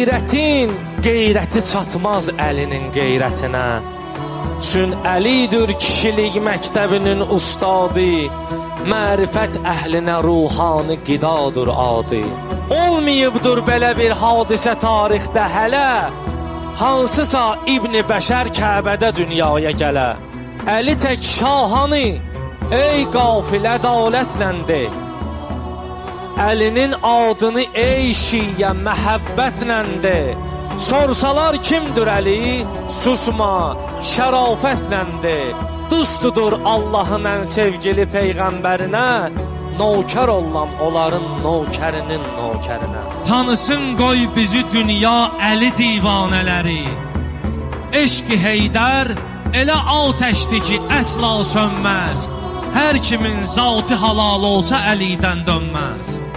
qeyrətin qeyrəti çatmaz əlinin qeyrətinə. Çün Əlidir kişilik məktəbinin ustadı, mərifət əhlinə ruhani qidadır adi. Olmayıbdır belə bir hadisə tarixdə hələ, hansısa İbn-i Bəşər Kəbədə dünyaya gələ. Əli tək şahanı, ey qafil ədalətlə de, Əlinin adını ey şiyyə məhəbbətlə de. Sorsalar kimdir Əli, susma, şərafətlə de. Dostudur Allahın ən sevgili peyğəmbərinə, nökər olan onların nökərinin nökərinə. Tanısın qoy bizi dünya Əli divanələri. Eşq-i Heydər elə atəşdir ki, əsla sönməz. Hər kimin zatı halal olsa Əlidən dönməz.